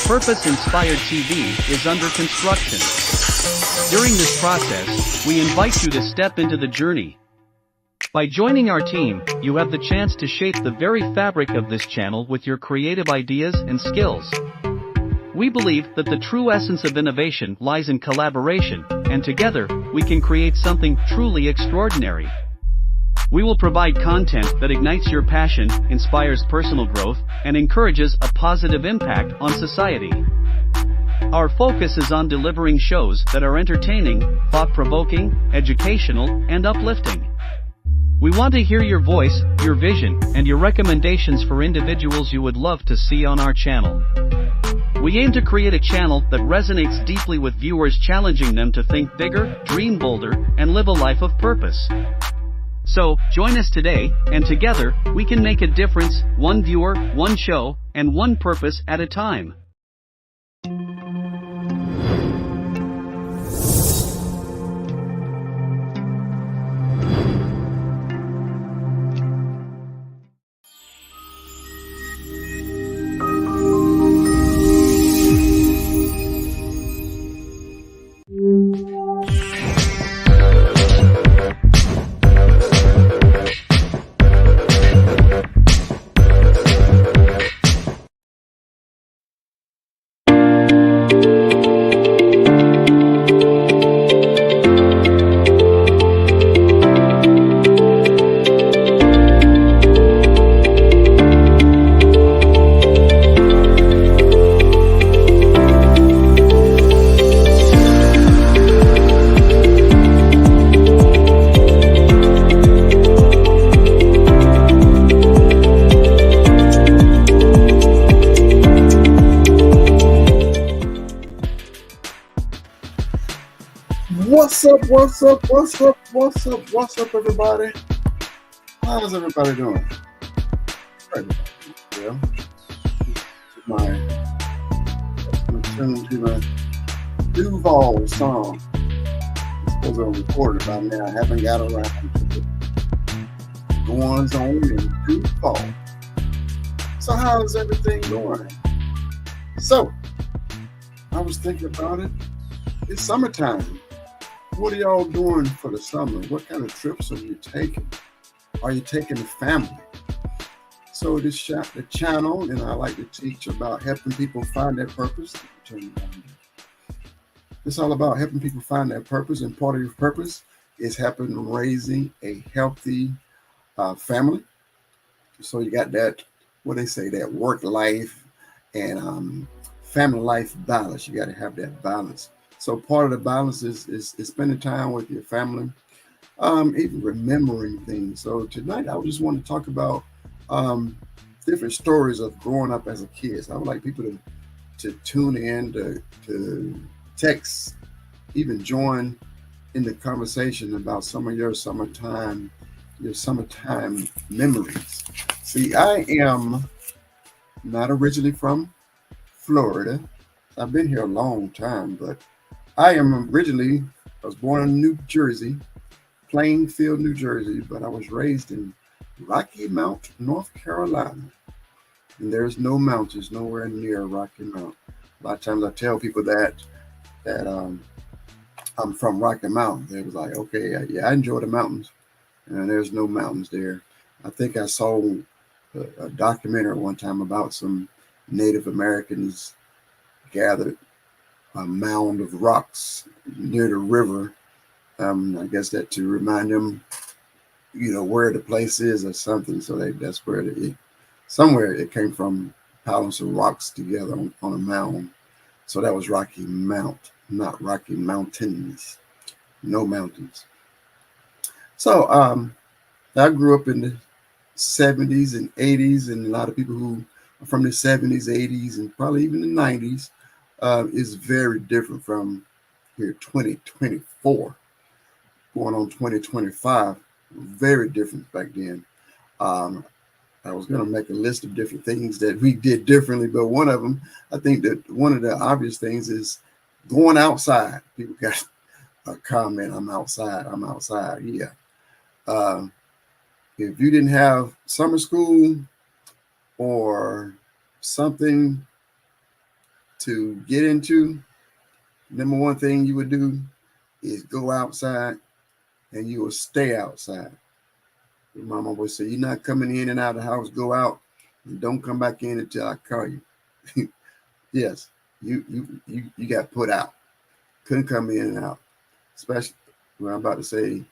Purpose Inspired TV is under construction. During this process, we invite you to step into the journey. By joining our team, you have the chance to shape the very fabric of this channel with your creative ideas and skills. We believe that the true essence of innovation lies in collaboration, and together, we can create something truly extraordinary. We will provide content that ignites your passion, inspires personal growth, and encourages a positive impact on society. Our focus is on delivering shows that are entertaining, thought-provoking, educational, and uplifting. We want to hear your voice, your vision, and your recommendations for individuals you would love to see on our channel. We aim to create a channel that resonates deeply with viewers, challenging them to think bigger, dream bolder, and live a life of purpose. So, join us today, and together, we can make a difference, one viewer, one show, and one purpose at a time. What's up, everybody? How's everybody doing? Yeah. My tune to my Duval song. I suppose I'll record it by now. I haven't got around to the ones on in Duval. So how's everything going? So, I was thinking about it. It's summertime. What are y'all doing for the summer? What kind of trips are you taking? Are you taking the family? So the channel, and I like to teach about helping people find their purpose. It's all about helping people find their purpose, and part of your purpose is helping raising a healthy family. So you got that, what they say, that work life and family life balance. You got to have that balance. So part of the balance is spending time with your family, even remembering things. So tonight I just want to talk about different stories of growing up as a kid. So I would like people to tune in, to text, even join in the conversation about some of your summertime memories. See, I am not originally from Florida. I've been here a long time, but I was born in New Jersey, Plainfield, New Jersey, but I was raised in Rocky Mount, North Carolina. And there's no mountains nowhere near Rocky Mount. A lot of times I tell people that I'm from Rocky Mount. They was like, okay, yeah, I enjoy the mountains. And there's no mountains there. I think I saw a documentary one time about some Native Americans gathered a mound of rocks near the river. I guess that to remind them, where the place is or something. So that's where somewhere it came from, piling some rocks together on a mound. So that was Rocky Mount, not Rocky Mountains. No mountains. So I grew up in the 70s and 80s, and a lot of people who are from the 70s, 80s, and probably even the 90s is very different from here 2024 going on 2025. Very different back then. I was going to make a list of different things that we did differently, but one of them, I think that one of the obvious things is going outside. People got a comment, I'm outside. Yeah. If you didn't have summer school or something to get into, number one thing you would do is go outside and you will stay outside. Your mama would say, "You're not coming in and out of the house, go out and don't come back in until I call you." Yes, you got put out. Couldn't come in and out. Especially when I'm about to say,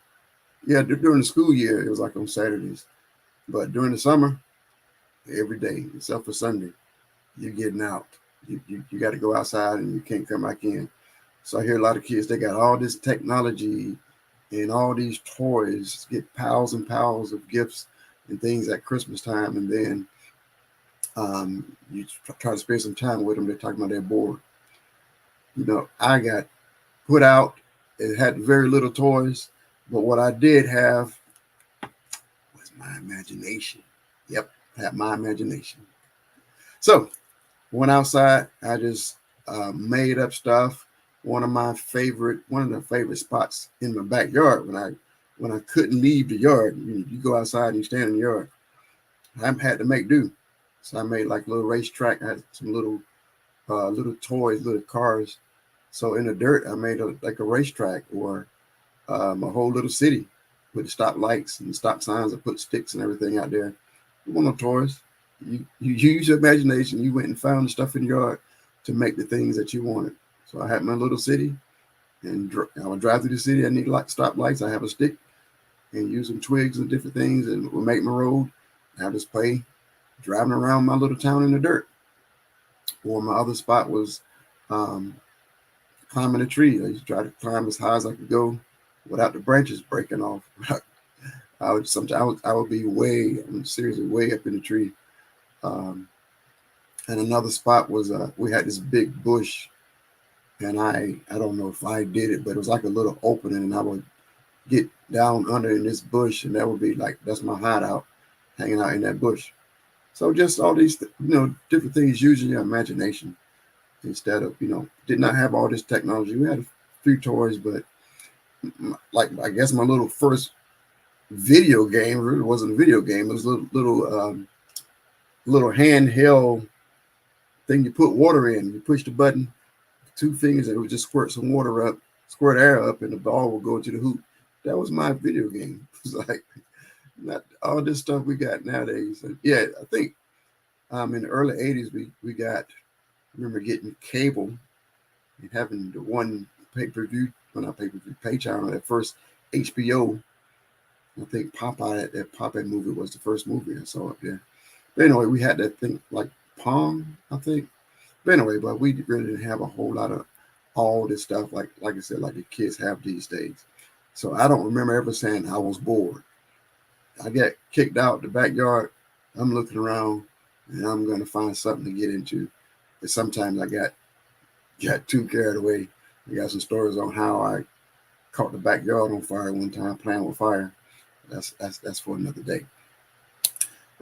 yeah, during the school year, it was like on Saturdays. But during the summer, every day, except for Sunday, you're getting out. You got to go outside and you can't come back in. So I hear a lot of kids, they got all this technology and all these toys, get piles and piles of gifts and things at Christmas time. And then you try to spend some time with them. They're talking about they're bored. I got put out. It had very little toys, but what I did have was my imagination. Yep, I had my imagination. So went outside. I just made up stuff. One of the favorite spots in my backyard when I couldn't leave the yard. You go outside and you stand in the yard. I had to make do. So I made like a little racetrack. I had some little toys, little cars. So in the dirt, I made a racetrack or a whole little city with stop lights and stop signs. I put sticks and everything out there. You want no toys. You use your imagination. You went and found the stuff in your yard to make the things that you wanted. So I had my little city, and I would drive through the city. I need stop lights. I have a stick and use some twigs and different things, and we'll make my road. I just play driving around my little town in the dirt. Or my other spot was climbing a tree. I used to try to climb as high as I could go without the branches breaking off. I would be seriously way up in the tree. And another spot was we had this big bush, and I don't know if I did it, but it was like a little opening, and I would get down under in this bush, and that would be like, that's my hideout, hanging out in that bush. So just all these different things using your imagination instead of did not have all this technology. We had a few toys, but like I guess my little first video game really wasn't a video game. It was a little handheld thing you put water in. You push the button, 2 fingers, and it would just squirt air up, and the ball will go into the hoop. That was my video game. It was like not all this stuff we got nowadays. And yeah, I think in the early 80s I remember getting cable and having the one pay-per-view, pay channel, that first HBO. I think Popeye, that Popeye movie was the first movie I saw up there. But anyway, we had that thing like Pong, I think. But anyway, we really didn't have a whole lot of all this stuff like I said, like the kids have these days. So I don't remember ever saying I was bored. I get kicked out the backyard. I'm looking around and I'm going to find something to get into. But sometimes I got too carried away. I got some stories on how I caught the backyard on fire one time, playing with fire. That's for another day.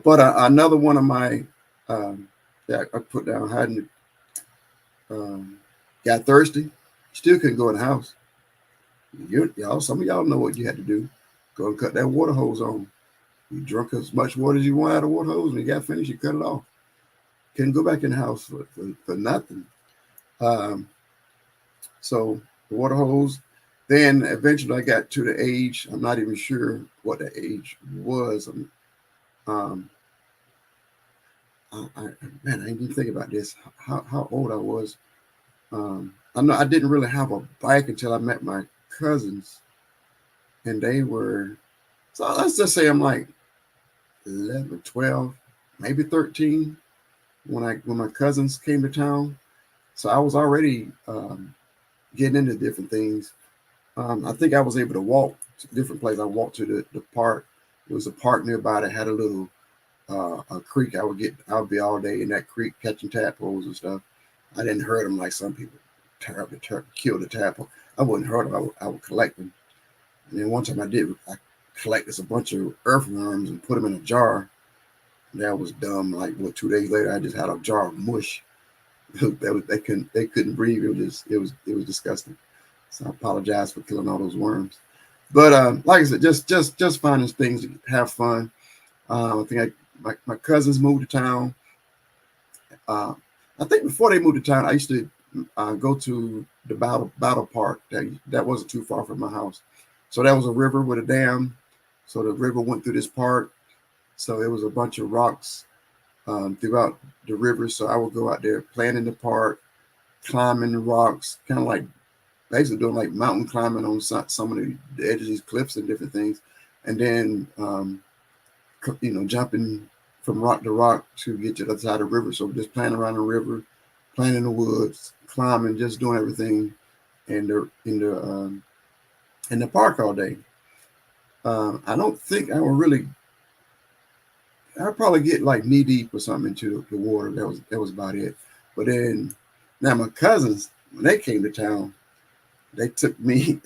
But another one of my that I put down, hiding. Got thirsty, still couldn't go in the house. Some of y'all know what you had to do. Go and cut that water hose on. You drunk as much water as you want out of the water hose, and you got finished, you cut it off. Couldn't go back in the house for nothing. So the water hose. Then eventually I got to the age, I'm not even sure what the age was. I didn't even think about this, how old I was. I know I didn't really have a bike until I met my cousins, and they were, so let's just say I'm like 11, 12, maybe 13 when my cousins came to town. So I was already getting into different things. I think I was able to walk to different places. I walked to the park. There was a park nearby that had a little a creek. I would be all day in that creek catching tadpoles and stuff. I didn't hurt them like some people kill the tadpole. I wouldn't hurt them. I would collect them. And then one time I collected a bunch of earthworms and put them in a jar. That was dumb. Like 2 days later, I just had a jar of mush. They couldn't breathe. It was disgusting. So I apologize for killing all those worms. But like I said, just finding things to have fun. I think my cousins moved to town. I I think before they moved to town, I used to go to the Battle Park. That wasn't too far from my house. So that was a river with a dam. So the river went through this park. So there was a bunch of rocks throughout the river. So I would go out there playing in the park, climbing the rocks, kind of like basically doing like mountain climbing on some of the edges of these cliffs and different things. And then, jumping from rock to rock to get to the other side of the river. So just playing around the river, playing in the woods, climbing, just doing everything in the park all day. I don't think I would really. I'd probably get like knee deep or something into the water. That was about it. But then now my cousins, when they came to town, they took me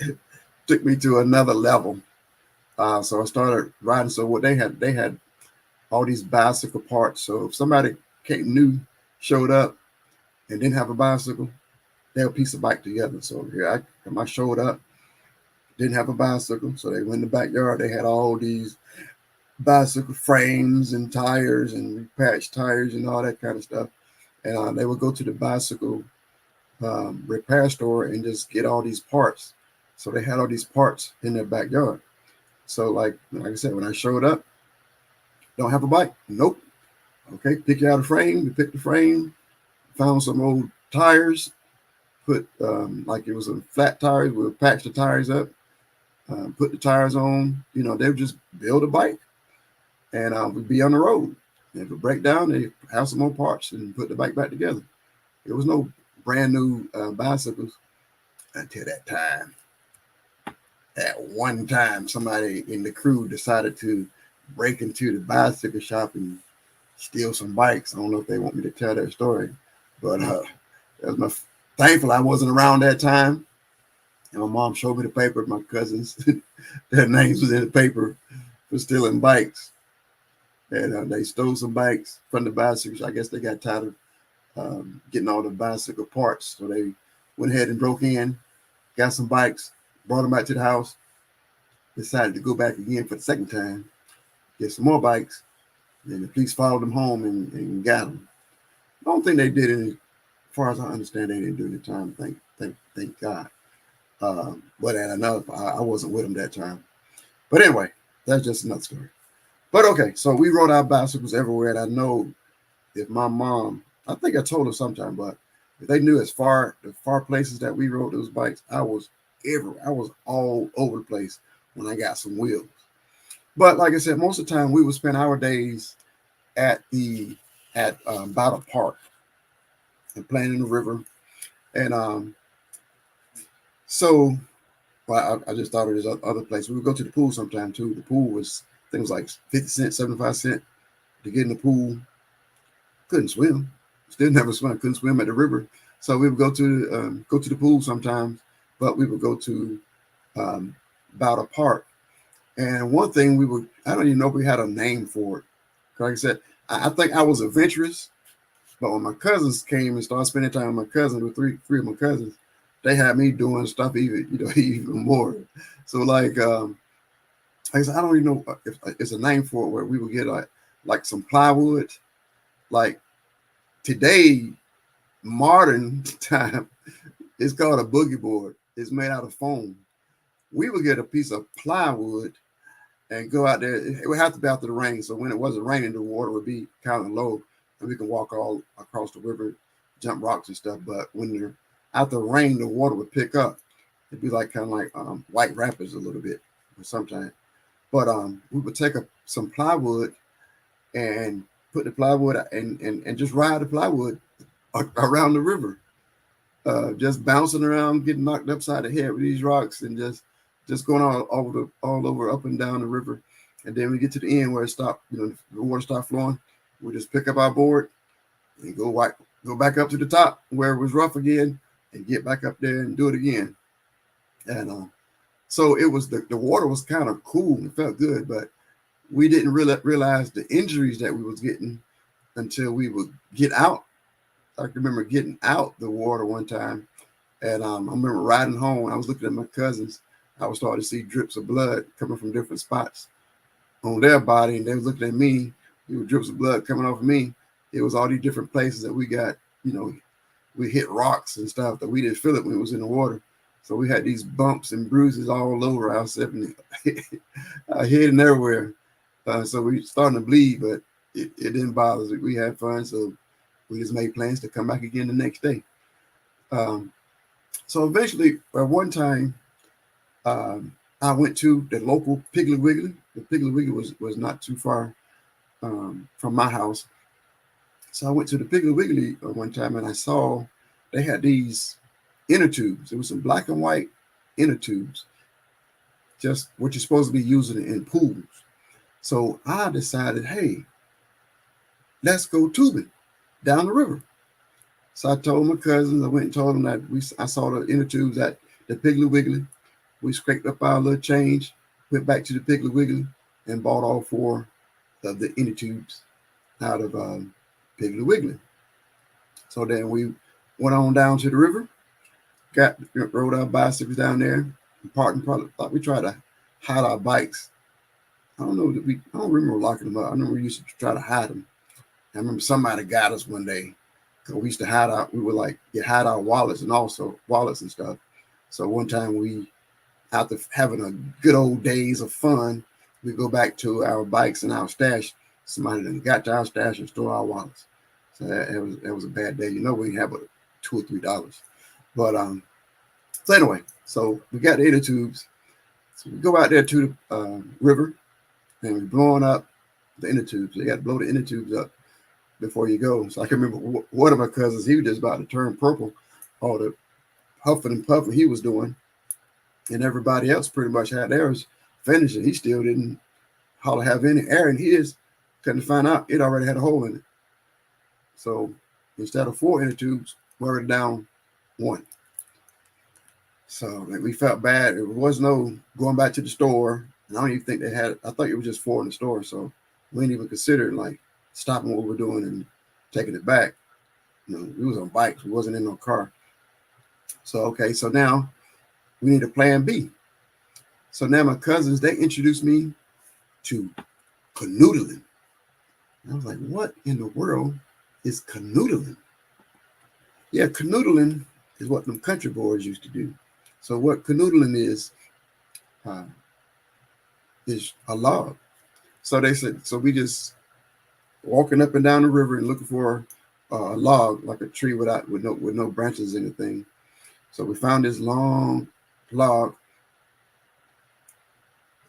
to another level. So I started riding. So what they had all these bicycle parts. So if somebody showed up and didn't have a bicycle, they would piece a bike together. So here I showed up, didn't have a bicycle. So they went in the backyard. They had all these bicycle frames and tires and patched tires and all that kind of stuff. And they would go to the bicycle repair store and just get all these parts. So they had all these parts in their backyard. So like I said, when I showed up, don't have a bike. Nope. Okay, pick out a frame. We picked the frame, found some old tires, put like it was a flat tires. We'll patch the tires up, put the tires on. They would just build a bike, and we'd be on the road. And if it break down, they have some more parts and put the bike back together. There was no brand new bicycles until that time. At one time, somebody in the crew decided to break into the bicycle shop and steal some bikes. I don't know if they want me to tell that story, but that was thankful I wasn't around that time. And my mom showed me the paper. My cousins, their names was in the paper for stealing bikes. And they stole some bikes from the bicycles. I guess they got tired of getting all the bicycle parts. So they went ahead and broke in, got some bikes, brought them back to the house, decided to go back again for the second time, get some more bikes. Then the police followed them home and got them. I don't think they did any, as far as I understand, they didn't do any time. Thank God. But at another, I wasn't with them that time. But anyway, that's just another story. But okay, so we rode our bicycles everywhere. And I know if my mom, I think I told her sometime, but if they knew the far places that we rode those bikes, I was everywhere. I was all over the place when I got some wheels. But like I said, most of the time we would spend our days at Battle Park and playing in the river. And I just thought of this other place. We would go to the pool sometime too. The pool was things like 50 cents, 75 cents to get in the pool. Couldn't swim. Still never swim. Couldn't swim at the river. So we would go to the pool sometimes, but we would go to Battle Park. And one thing I don't even know if we had a name for it. Like I said, I think I was adventurous, but when my cousins came and started spending time with my cousins, with three of my cousins, they had me doing stuff even more. So like I said, I don't even know if it's a name for it, where we would get like some plywood. Like today, modern time, it's called a boogie board. It's made out of foam. We would get a piece of plywood and go out there. It would have to be after the rain. So when it wasn't raining, the water would be kind of low and we can walk all across the river, jump rocks and stuff. But when after rain, the water would pick up. It'd be like kind of like White Rapids a little bit sometimes. But we would take some plywood and put the plywood and just ride the plywood around the river, just bouncing around, getting knocked upside the head with these rocks, and just going all over, up and down the river. And then we get to the end where it stopped, the water stopped flowing. We just pick up our board and go back up to the top where it was rough again and get back up there and do it again. And so it was the water was kind of cool and felt good, but we didn't realize the injuries that we was getting until we would get out. I can remember getting out the water one time, and I remember riding home. I was looking at my cousins. I was starting to see drips of blood coming from different spots on their body, and they was looking at me. There were drips of blood coming off of me. It was all these different places that we got we hit rocks and stuff that we didn't feel it when it was in the water. So we had these bumps and bruises all over our 70, our head and everywhere. So we starting to bleed, but it didn't bother us. We had fun, so we just made plans to come back again the next day. So eventually, at one time, I went to the local Piggly Wiggly. The Piggly Wiggly was not too far from my house. So I went to the Piggly Wiggly one time, and I saw they had these inner tubes. It was some black and white inner tubes, just what you're supposed to be using in pools. So I decided, hey, let's go tubing down the river. So I told my cousins, I went and told them that I saw the inner tubes at the Piggly Wiggly. We scraped up our little change, went back to the Piggly Wiggly, and bought all 4 of the inner tubes out of Piggly Wiggly. So then we went on down to the river, rode our bicycles down there, parked. Probably thought we tried to hide our bikes. I don't remember locking them up. I remember we used to try to hide them. I remember somebody got us one day because we used to hide our wallets and stuff. So one time after having a good old days of fun, we go back to our bikes and our stash. Somebody then got to our stash and stole our wallets. So that was a bad day. We didn't have but $2 or $3. But so anyway, so we got the inner tubes. So we go out there to the river, and we're blowing up the inner tubes. You got to blow the inner tubes up before you go. So I can remember one of my cousins, he was just about to turn purple, all the huffing and puffing he was doing. And everybody else pretty much had theirs finished, and he still didn't hardly have any air in his. Couldn't find out it already had a hole in it. So instead of 4 inner tubes, we were down 1. So we felt bad. There was no going back to the store. And I don't even think they had it. I thought it was just 4 in the store. So we didn't even consider like stopping what we were doing and taking it back. We was on bikes. We wasn't in no car. So, okay. So now we need a plan B. So now my cousins, they introduced me to canoodling. And I was like, what in the world is canoodling? Yeah, canoodling is what them country boys used to do. So what canoodling is a log. So they said, so we just walking up and down the river and looking for a log, like a tree with no branches or anything. So we found this long log,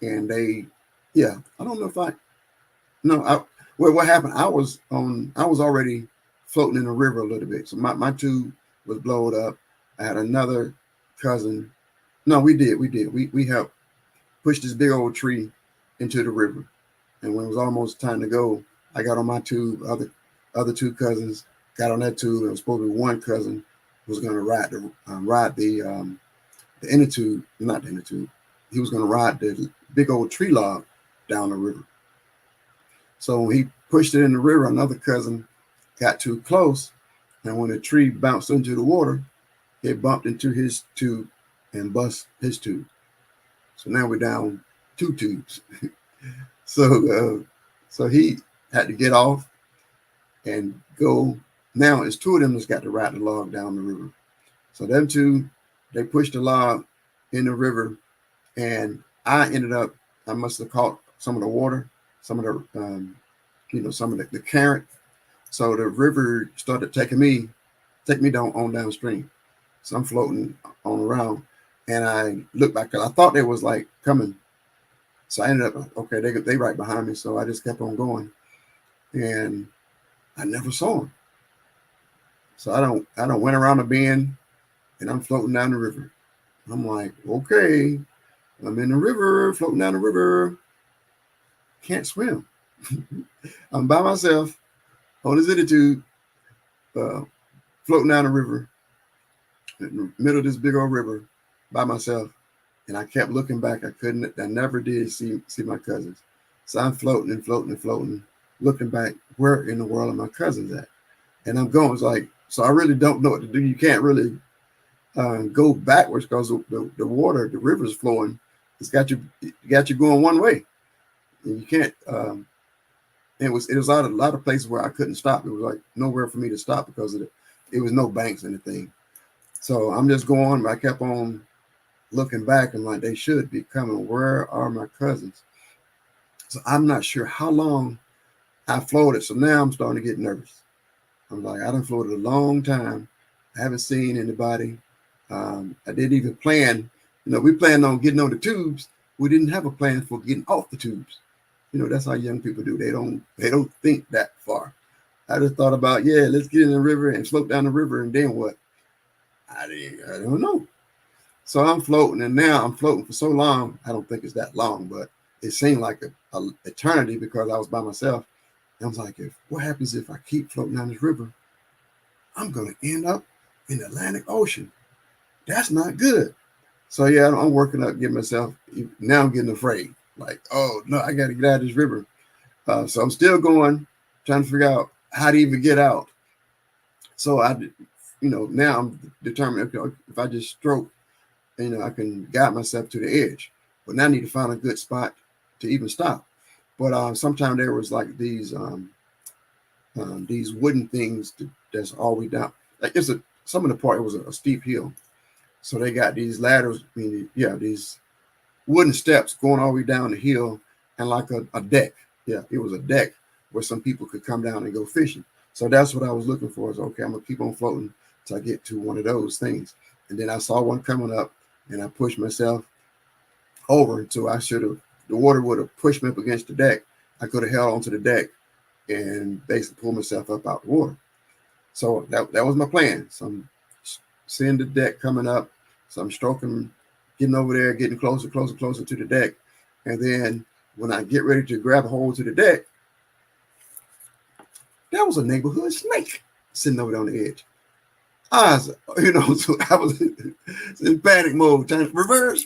and I don't know what happened. I was already floating in the river a little bit. So my tube was blown up. I had another cousin. No, we did. We helped push this big old tree into the river. And when it was almost time to go, I got on my tube. Other 2 cousins got on that tube. It was supposed to be one cousin who was going to ride the inner tube, not the inner tube. He was going to ride the big old tree log down the river. So when he pushed it in the river, another cousin got too close, and when the tree bounced into the water, it bumped into his tube and bust his tube. So now we're down 2 tubes. So he had to get off and go. Now it's 2 of them that's got to ride the log down the river. So them 2, they pushed the log in the river, and I must have caught some of the water, some of the, some of the current. So the river started taking me downstream. So I'm floating on around, and I looked back, because I thought they was like coming. So I ended up, okay, they right behind me. So I just kept on going, and I never saw them. So I don't went around the bend, and I'm floating down the river. I'm like, okay, I'm in the river, floating down the river. Can't swim. I'm by myself on this inner tube, floating down the river, in the middle of this big old river, by myself. And I kept looking back. I never did see my cousins. So I'm floating and floating and floating, looking back, where in the world are my cousins at? And I'm going, it's like, so I really don't know what to do. You can't really go backwards, because the water, the river's flowing. It got you going one way. And you can't, it was a lot of places where I couldn't stop. It was like nowhere for me to stop because of it was no banks or anything. So I'm just going. I kept on looking back and like, they should be coming. Where are my cousins? So I'm not sure how long I floated. So now I'm starting to get nervous. I'm like, I done floated a long time. I haven't seen anybody. I didn't even plan. We planned on getting on the tubes. We didn't have a plan for getting off the tubes. That's how young people do. They don't think that far. I just thought about, yeah, let's get in the river and float down the river, and then what? I don't know. So I'm floating, and now I'm floating for so long. I don't think it's that long, but it seemed like a eternity because I was by myself. And I was like, what happens if I keep floating down this river? I'm going to end up in the Atlantic Ocean. That's not good. So yeah, I'm working up, getting myself, now I'm getting afraid. Like, oh no, I got to get out of this river. So I'm still going, trying to figure out how to even get out. So now I'm determined, if I just stroke, I can guide myself to the edge. But now I need to find a good spot to even stop. But sometimes there was like these wooden things that's all the way down. Like some of the part, it was a steep hill. So they got these ladders, these wooden steps going all the way down the hill, and like a deck. Yeah, it was a deck where some people could come down and go fishing. So that's what I was looking for. Is okay, I'm gonna keep on floating till I get to one of those things. And then I saw one coming up, and I pushed myself over until the water would have pushed me up against the deck. I could have held onto the deck and basically pulled myself up out the water. So that was my plan. So I'm seeing the deck coming up. So I'm stroking, getting over there, getting closer to the deck. And then when I get ready to grab a hold to the deck, there was a neighborhood snake sitting over there on the edge. So I was in panic mode, trying to reverse.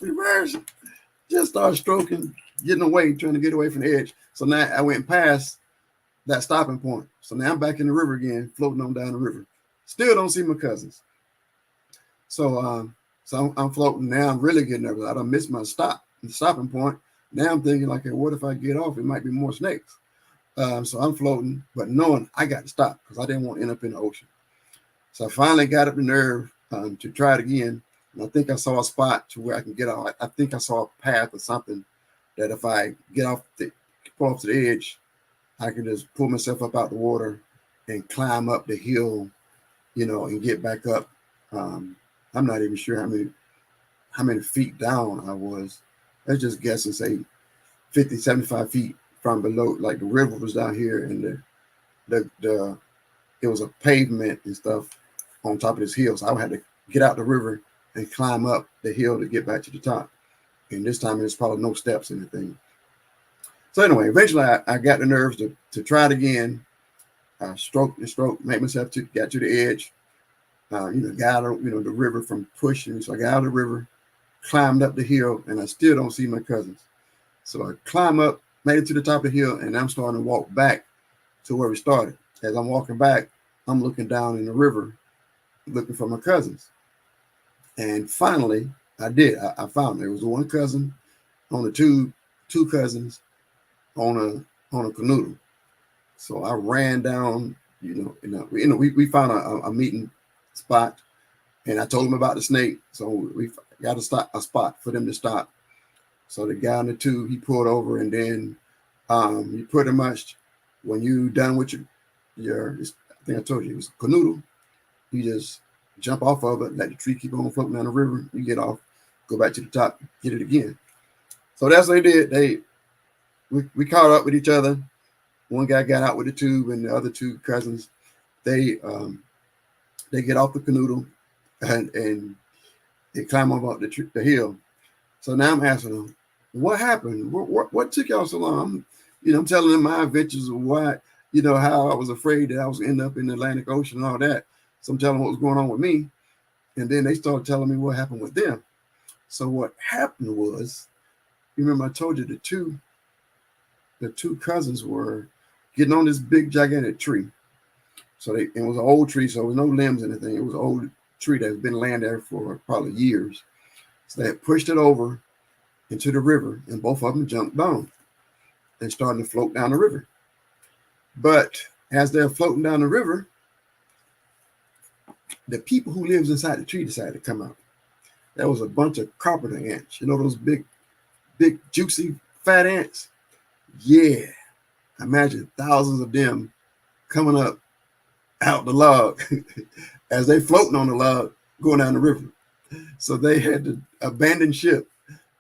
Just start stroking, getting away, trying to get away from the edge. So now I went past that stopping point. So now I'm back in the river again, floating on down the river. Still don't see my cousins. So I'm floating now. I'm really getting nervous. I done missed my stopping point. Now I'm thinking like, hey, what if I get off? It might be more snakes. So I'm floating, but knowing I got to stop because I didn't want to end up in the ocean. So I finally got up the nerve to try it again. And I think I saw a spot to where I can get out. I think I saw a path or something that if I pull off to the edge, I can just pull myself up out the water and climb up the hill, and get back up. I'm not even sure how many feet down I was. Let's just guess and say 50, 75 feet from below. Like the river was down here, and it was a pavement and stuff on top of this hill. So I had to get out the river and climb up the hill to get back to the top. And this time there's probably no steps or anything. So anyway, eventually I got the nerves to try it again. I stroked, made myself get to the edge. Got out of, the river from pushing. So I got out of the river, climbed up the hill, and I still don't see my cousins. So I climb up, made it to the top of the hill, and I'm starting to walk back to where we started. As I'm walking back, I'm looking down in the river, looking for my cousins. And finally, I did. I found there was one cousin on the tube, two cousins on a canoe. So I ran down, we found a meeting spot, and I told them about the snake. So we got a spot for them to stop. So the guy on the tube, he pulled over, and then you pretty much, when you done with your I think I told you, it was a canoe, you just jump off of it, let the tree keep on floating down the river, you get off, go back to the top, get it again. So that's what they did. We caught up with each other. One guy got out with the tube, and the other two cousins, they get off the canoe and they climb up the hill. So now I'm asking them, what happened? What took y'all so long? I'm telling them my adventures of why, how I was afraid that I was end up in the Atlantic Ocean and all that. So I'm telling them what was going on with me. And then they started telling me what happened with them. So what happened was, you remember I told you the two cousins were getting on this big gigantic tree. So it was an old tree, so there was no limbs or anything. It was an old tree that had been laying there for probably years. So they had pushed it over into the river, and both of them jumped down and started to float down the river. But as they're floating down the river, the people who lives inside the tree decided to come out. There was a bunch of carpenter ants. You know those big, juicy, fat ants? Yeah. Imagine thousands of them coming up out the log as they floating on the log going down the river. So they had to abandon ship.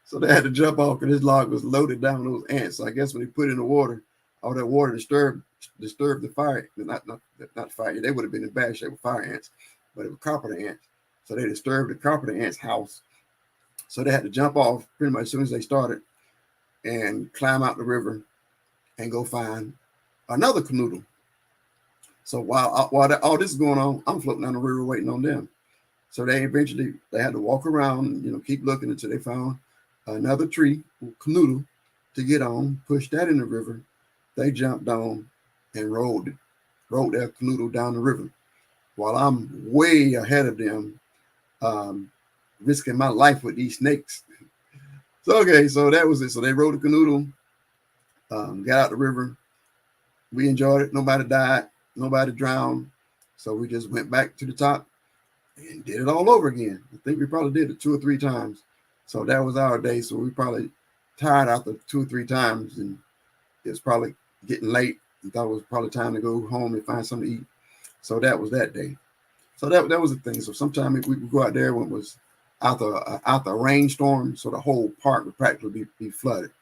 So they had to jump off because this log was loaded down with those ants. So I guess when they put it in the water, all that water disturbed the fire. Not fire. They would have been in bad shape with fire ants, but it was carpenter ants. So they disturbed the carpenter ants' house. So they had to jump off pretty much as soon as they started and climb out the river and go find another canoodle. So while all this is going on, I'm floating down the river waiting on them. So they eventually had to walk around, keep looking until they found another tree, canoodle, to get on, push that in the river. They jumped on and rode their canoodle down the river while I'm way ahead of them, risking my life with these snakes. So that was it. So they rode the canoodle, got out the river. We enjoyed it. Nobody died. Nobody drowned. So we just went back to the top and did it all over again. I think we probably did it 2 or 3 times. So that was our day. So we probably tired after 2 or 3 times, and it was probably getting late. We thought it was probably time to go home and find something to eat. So that was that day. So that was the thing. So sometimes we would go out there when it was after a rainstorm, so the whole park would practically be flooded.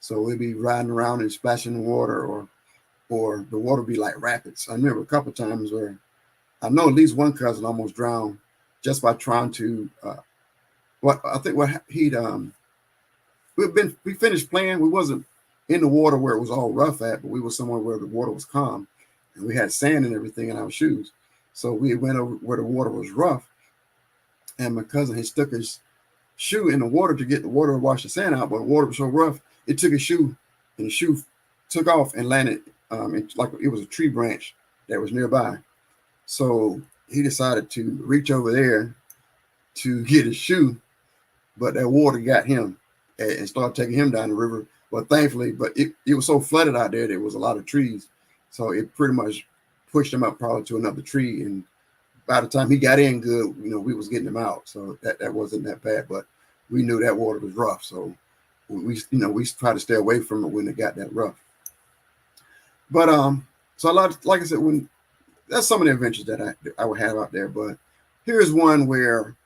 So we'd be riding around and splashing in the water, or the water would be like rapids. I remember a couple of times where I know at least one cousin almost drowned just by trying to we finished playing. We wasn't in the water where it was all rough at, but we were somewhere where the water was calm, and we had sand and everything in our shoes. So we went over where the water was rough, and my cousin had stuck his shoe in the water to get the water to wash the sand out, but the water was so rough, it took his shoe, and the shoe took off and landed like it was a tree branch that was nearby. So he decided to reach over there to get his shoe, but that water got him and started taking him down the river. But thankfully, it was so flooded out there, there was a lot of trees. So it pretty much pushed him up probably to another tree. And by the time he got in good, we was getting him out. So that wasn't that bad, but we knew that water was rough. So we tried to stay away from it when it got that rough. But so like I said, that's some of the adventures that I would have out there. But here's one where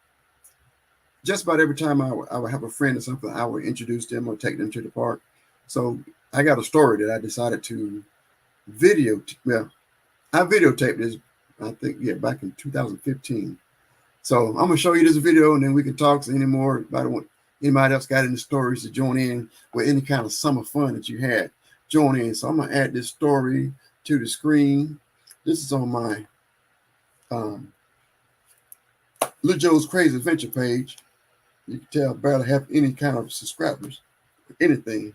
just about every time I would have a friend or something, I would introduce them or take them to the park. So I got a story that I decided to I videotaped this, I think, back in 2015. So I'm gonna show you this video, and then we can talk to anybody else got any stories to join in with any kind of summer fun that you had. Join in. So I'm gonna add this story to the screen. This is on my Lil Joe's Crazy Adventure page. You can tell I barely have any kind of subscribers or anything.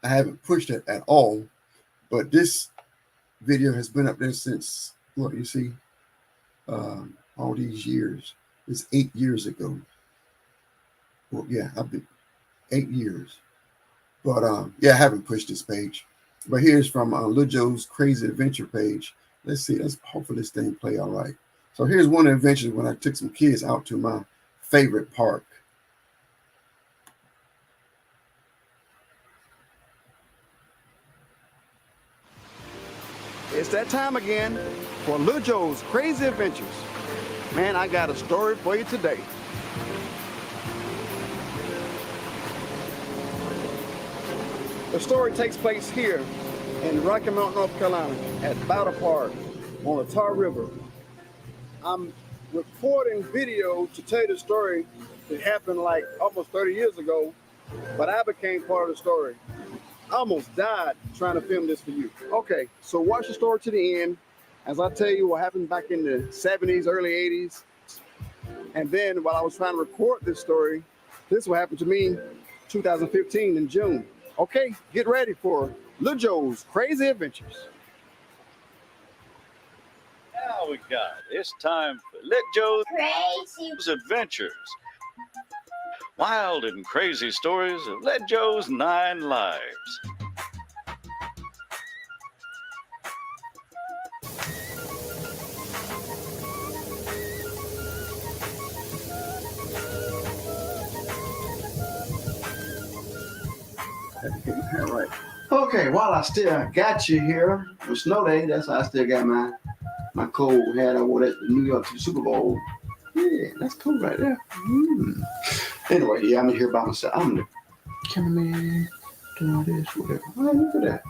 I haven't pushed it at all, but this video has been up there since, look, you see, all these years. It's 8 years ago. Well, yeah, I've been 8 years. But I haven't pushed this page. But here's from Lil Joe's Crazy Adventure page. Let's see. Hopefully this thing play all right. So here's one of the adventures when I took some kids out to my favorite park. It's that time again for Lil Joe's Crazy Adventures. Man, I got a story for you today. The story takes place here in Rocky Mount, North Carolina at Battle Park on the Tar River. I'm recording video to tell you the story that happened like almost 30 years ago, but I became part of the story. I almost died trying to film this for you. Okay, so watch the story to the end as I tell you what happened back in the 70s, early 80s. And then while I was trying to record this story, this will happen to me 2015 in June. Okay, get ready for Lil Joe's Crazy Adventures. Now it's time for Lil Joe's Crazy Adventures. Wild and crazy stories of Lil Joe's 9 lives. Okay, while I still got you here, on snow day, that's why I still got my cold hat I wore at the New York to the Super Bowl. Yeah, that's cool right there. Anyway, yeah, I'm here by myself. I'm the cameraman, doing all this, whatever. Oh, look at that.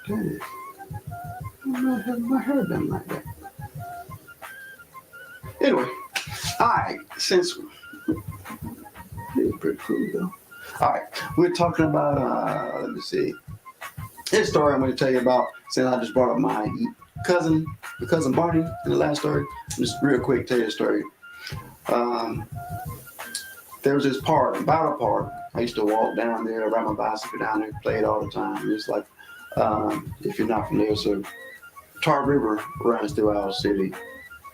That is. I'm not having my hair done like that. Anyway, all right, since it's pretty cool though. All right, we're talking about let me see. This story I'm going to tell you about, since I just brought up my cousin Barney in the last story. Just real quick, tell you the story. There was this park, Battle Park. I used to walk down there, ride my bicycle down there, play it all the time. It's like, if you're not familiar, so Tar River runs through our city,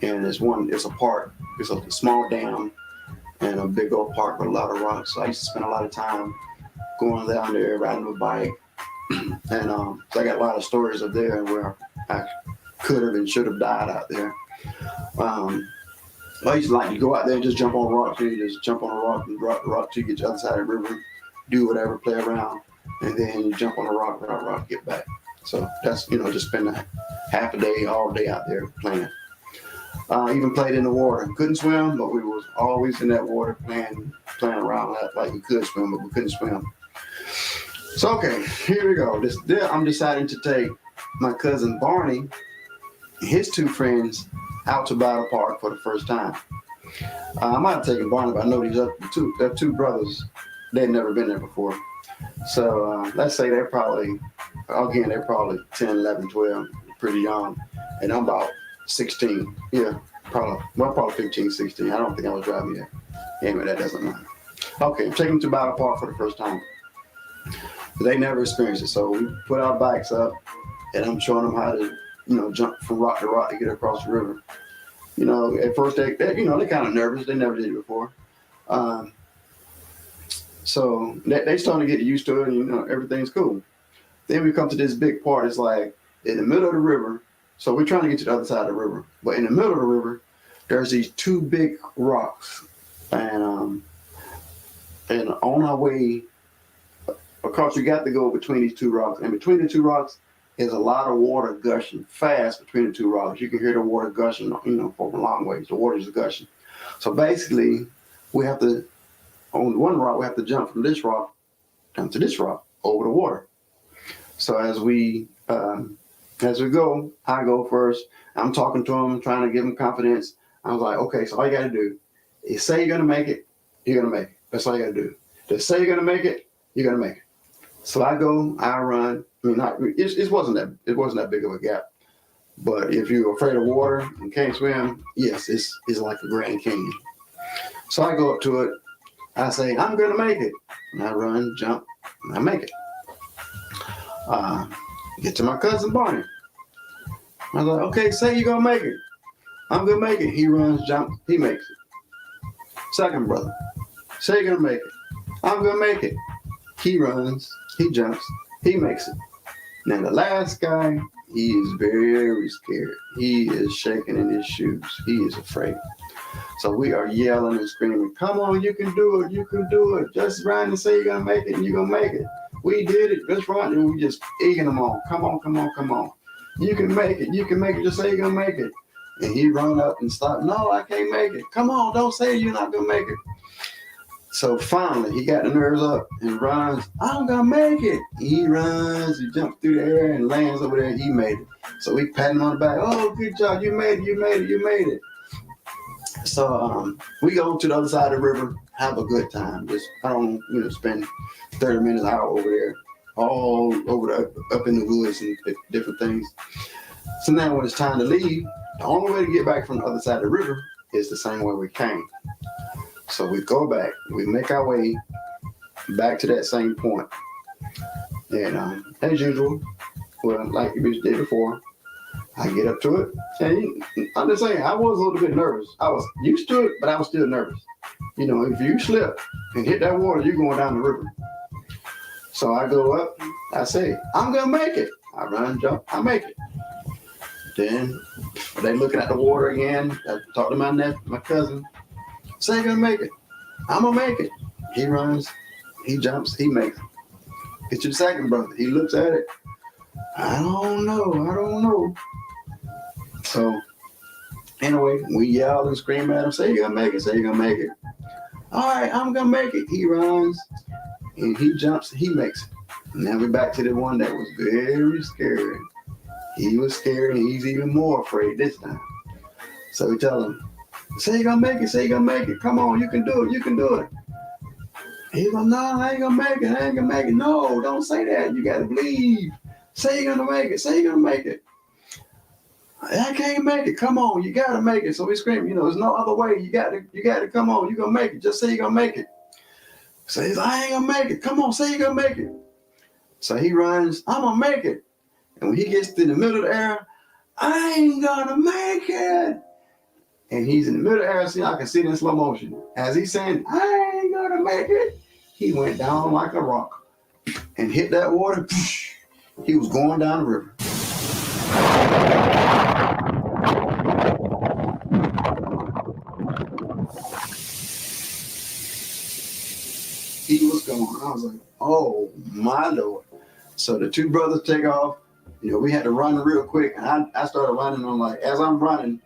and it's a park. It's a small dam and a big old park with a lot of rocks. So I used to spend a lot of time going down there, riding my bike, and so I got a lot of stories up there where I could have and should have died out there. I used to like to go out there and just jump on a rock. You just jump on a rock and drop the rock till you get to the other side of the river, do whatever, play around, and then you jump on a rock, get back. So that's, just spend a half a day, all day out there playing. Even played in the water. Couldn't swim, but we was always in that water playing around like we could swim, but we couldn't swim. So, okay, here we go. I'm deciding to take my cousin Barney and his two friends out to Battle Park for the first time. I might have taken Barney, but I know they're two brothers. They've never been there before. So let's say they're probably 10, 11, 12, pretty young. And I'm about 16. Yeah, probably 15, 16. I don't think I was driving yet. Anyway, that doesn't matter. Okay, I'm taking them to Battle Park for the first time. They never experienced it. So we put our bikes up, and I'm showing them how to, jump from rock to rock to get across the river. At first they're kind of nervous. They never did it before. So they starting to get used to it, and everything's cool. Then we come to this big part. It's like in the middle of the river. So we're trying to get to the other side of the river. But in the middle of the river, there's these two big rocks. And on our way, of course, you got to go between these two rocks. And between the two rocks is a lot of water gushing fast between the two rocks. You can hear the water gushing, for a long ways. The water is gushing. So basically, we have to, on one rock, we have to jump from this rock down to this rock over the water. So as we go, I go first. I'm talking to him, trying to give him confidence. I was like, okay, so all you got to do is say you're going to make it, you're going to make it. That's all you got to do. Just say you're going to make it, you're going to make it. So I go, I run. I mean, it wasn't that big of a gap. But if you're afraid of water and can't swim, yes, it's like a Grand Canyon. So I go up to it. I say, I'm going to make it. And I run, jump, and I make it. Get to my cousin Barney. I was like, okay, say you're going to make it. I'm going to make it. He runs, jumps, he makes it. Second brother, say you're going to make it. I'm going to make it. He runs, he jumps, he makes it. Now the last guy, he is very scared. He is shaking in his shoes. He is afraid. So we are yelling and screaming, come on, you can do it, you can do it. Just run and say you're going to make it, and you're going to make it. We did it, just run, and we just egging them on. Come on, come on, come on. You can make it, just say you're going to make it. And he run up and stopped, no, I can't make it. Come on, don't say you're not going to make it. So finally, he got the nerves up and runs, I'm going to make it. He runs, he jumps through the air and lands over there, he made it. So we pat him on the back, oh, good job, you made it, you made it, you made it. So we go to the other side of the river, have a good time. Just, I don't, spend 30 minutes, an hour over there, all over up in the woods and different things. So now when it's time to leave, the only way to get back from the other side of the river is the same way we came. So we go back, we make our way back to that same point. And as usual, well, like we did before, I get up to it. And I'm just saying, I was a little bit nervous. I was used to it, but I was still nervous. If you slip and hit that water, you're going down the river. So I go up, I say, I'm going to make it. I run, jump, I make it. Then they looking at the water again. I talk to my cousin. Say you're going to make it. I'm going to make it. He runs, He jumps, he makes it. It's your second brother. He looks at it. I don't know. So anyway, we yell and scream at him, say you're gonna make it, say you're gonna make it. All right, I'm gonna make it. He runs and he jumps, he makes it. Now we're back to the one that was very scary. He was scared and he's even more afraid this time. So we tell him, say you're gonna make it, say you're gonna make it. Come on, you can do it, you can do it. He goes, no, I ain't gonna make it, I ain't gonna make it. No, don't say that. You gotta believe. Say you're gonna make it, say you're gonna make it. I can't make it. Come on, you gotta make it. So we scream, there's no other way. You gotta come on, you're gonna make it. Just say you're gonna make it. So he's like, I ain't gonna make it. Come on, say you're gonna make it. So he runs, I'm gonna make it. And when he gets to the middle of the air, I ain't gonna make it. And he's in the middle of the air, see, I can see it in slow motion. As he's saying, I ain't gonna make it, he went down like a rock and hit that water. He was going down the river. He was gone. I was like, oh my Lord. So the two brothers take off. We had to run real quick. And I started running. I'm like, as I'm running,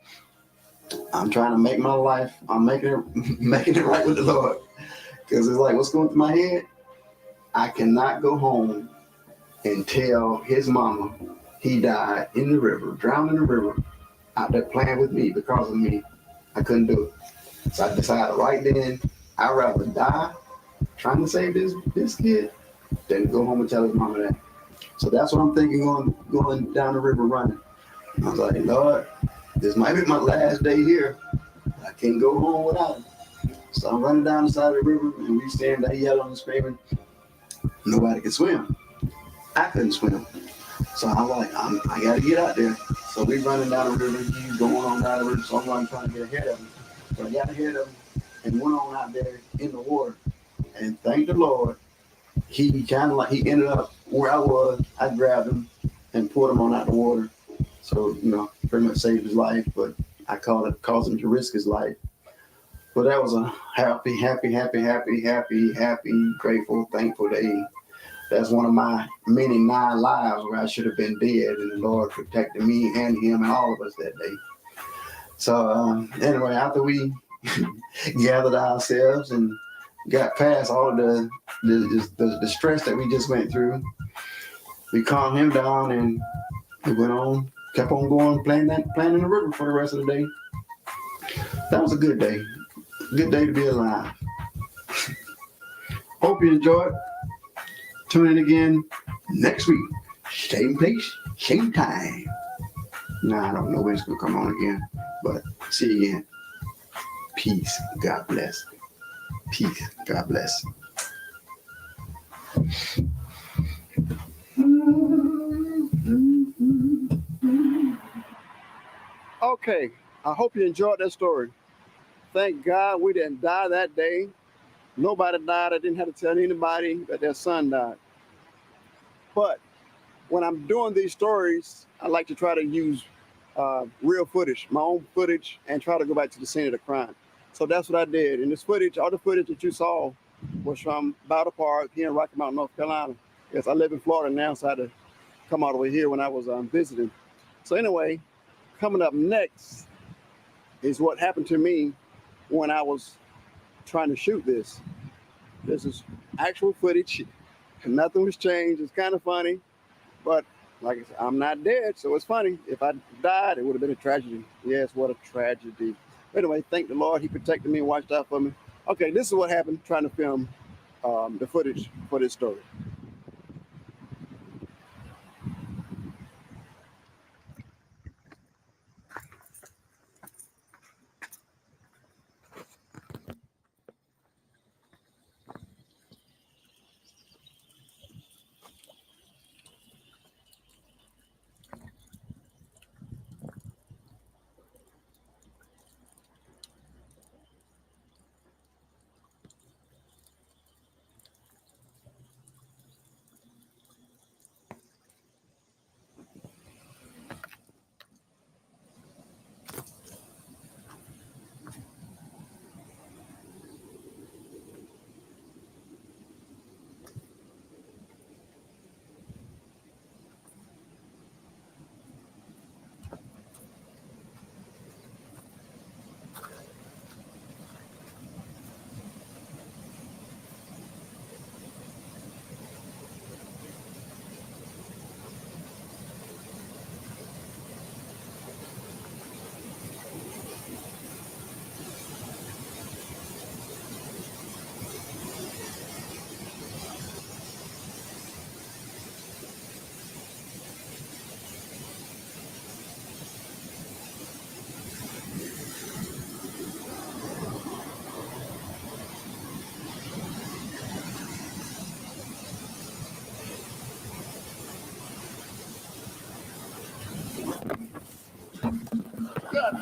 I'm trying to make my life. I'm making it right with the Lord. Because it's like, what's going through my head? I cannot go home and tell his mama he died in the river, drowned in the river, out there playing with me because of me. I couldn't do it. So I decided right then, I'd rather die trying to save this kid than go home and tell his mama that. So that's what I'm thinking going down the river running. I was like, Lord, this might be my last day here. I can't go home without him. So I'm running down the side of the river and we stand there yelling and screaming. Nobody could swim. I couldn't swim. So I'm like, I gotta get out there. So we running down the river, he's going on down the river, so I'm trying to get ahead of him. So I got ahead of him and went on out there in the water. And thank the Lord, he ended up where I was. I grabbed him and pulled him on out the water. So, pretty much saved his life, but I caused him to risk his life. But that was a happy, grateful, thankful day. That's one of my many 9 lives where I should have been dead, and the Lord protected me and him and all of us that day. So anyway, after we gathered ourselves and got past all of the stress that we just went through, we calmed him down and we kept on going, playing in the river for the rest of the day. That was a good day. Good day to be alive. Hope you enjoyed. Tune in again next week. Same place, same time. Now I don't know when it's going to come on again, but see you again. Peace. God bless. Peace. God bless. Okay, I hope you enjoyed that story. Thank God we didn't die that day. Nobody died. I didn't have to tell anybody that their son died. But when I'm doing these stories, I like to try to use real footage, my own footage, and try to go back to the scene of the crime. So that's what I did. And this footage, all the footage that you saw was from Battle Park here in Rocky Mount, North Carolina. Yes, I live in Florida now, so I had to come all the way here when I was visiting. So anyway, coming up next is what happened to me when I was trying to shoot this. This is actual footage. Nothing was changed. It's kind of funny, but like I said, I'm not dead, so it's funny. If I died, it would have been a tragedy. Yes, what a tragedy. Anyway, thank the Lord. He protected me and watched out for me. Okay, this is what happened trying to film the footage for this story. That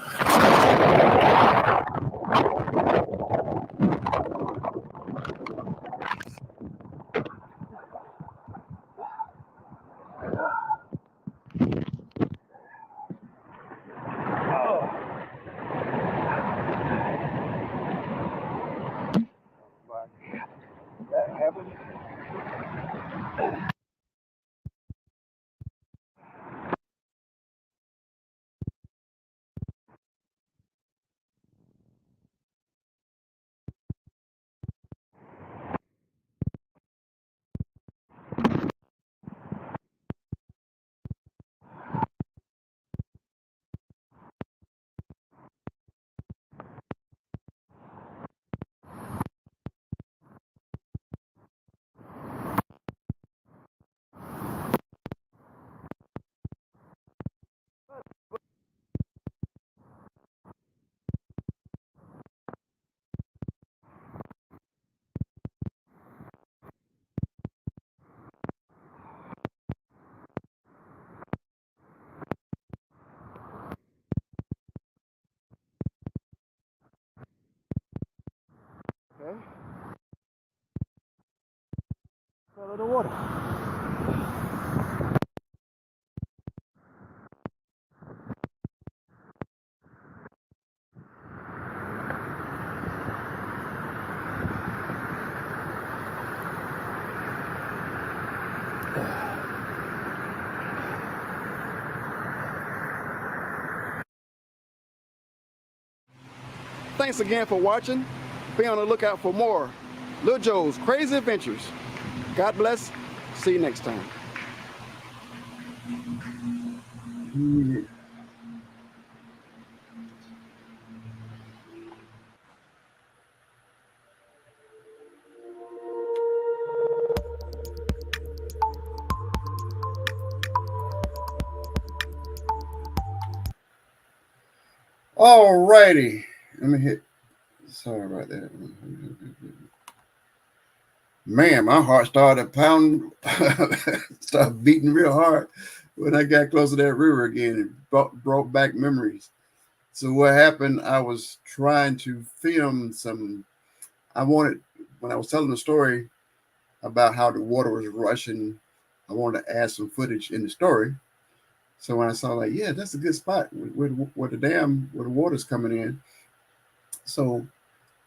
happened. Okay. Fell in the water. Thanks again for watching. Be on the lookout for more Lil Joe's Crazy Adventures. God bless. See you next time. All righty. Let me hit. Sorry about that. Man, my heart started pounding, started beating real hard when I got close to that river again. It brought back memories. So what happened, I was trying to film some, when I was telling the story about how the water was rushing, I wanted to add some footage in the story. So when I saw like, yeah, that's a good spot where the water's coming in. So